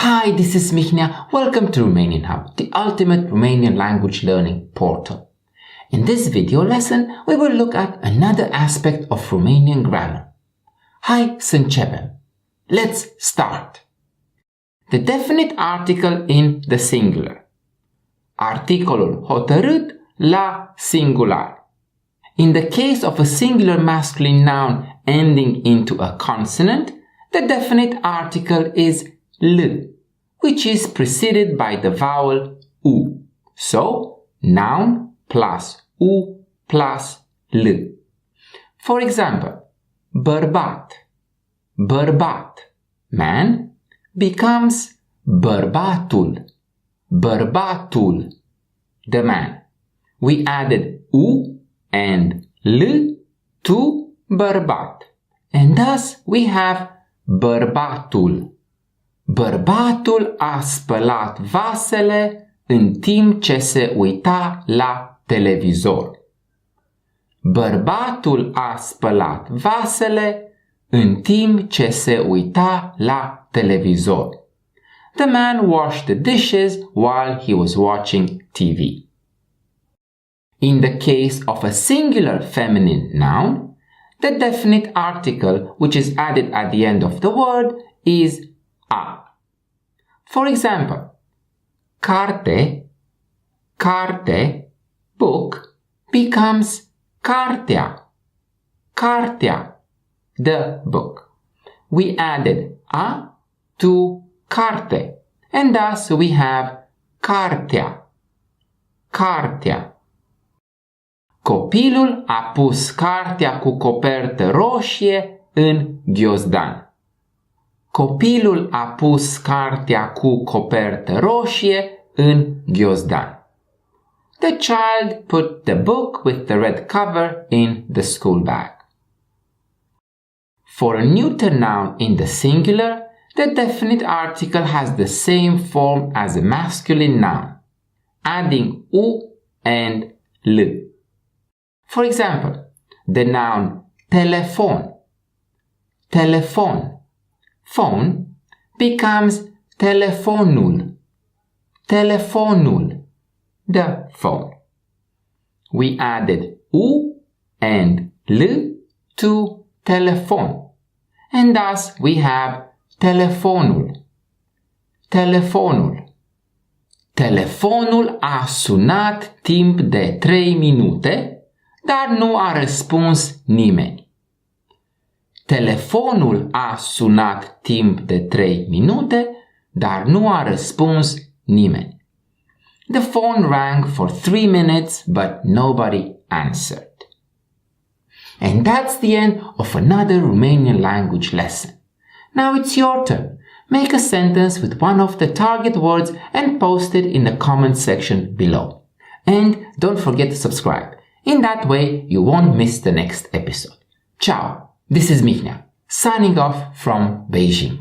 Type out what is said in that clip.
Hi, this is Mihnea. Welcome to Romanian Hub, the ultimate Romanian language learning portal. In this video lesson, we will look at another aspect of Romanian grammar. Hai să începem. Let's start. The definite article in the singular. Articolul hotărât la singular. In the case of a singular masculine noun ending into a consonant, the definite article is l, which is preceded by the vowel u. So, noun plus u plus l. For example, bărbat, bărbat, man, becomes bărbatul, bărbatul, the man. We added u and l to bărbat, and thus we have bărbatul. Bărbatul a spălat vasele în timp ce se uita la televizor. Bărbatul a spălat vasele în timp ce se uita la televizor. The man washed the dishes while he was watching TV. In the case of a singular feminine noun, the definite article which is added at the end of the word is a. For example, carte, carte, book, becomes cartea, cartea, the book. We added a to carte, and thus we have cartea, cartea. Copilul a pus cartea cu copertă roșie în ghiozdan. Copilul a pus cartea cu copertă roșie în ghiozdan. The child put the book with the red cover in the school bag. For a neuter noun in the singular, the definite article has the same form as a masculine noun, adding u and l. For example, the noun telefon, telefon, phone, becomes telefonul, telefonul, the phone. We added u and l to telefon, and thus we have telefonul, telefonul. Telefonul a sunat timp de 3 minute, dar nu a răspuns nimeni. Telefonul a sunat timp de 3 minute, dar nu a răspuns nimeni. The phone rang for 3 minutes, but nobody answered. And that's the end of another Romanian language lesson. Now it's your turn. Make a sentence with one of the target words and post it in the comment section below. And don't forget to subscribe. In that way, you won't miss the next episode. Ciao! This is Mihnea, signing off from Beijing.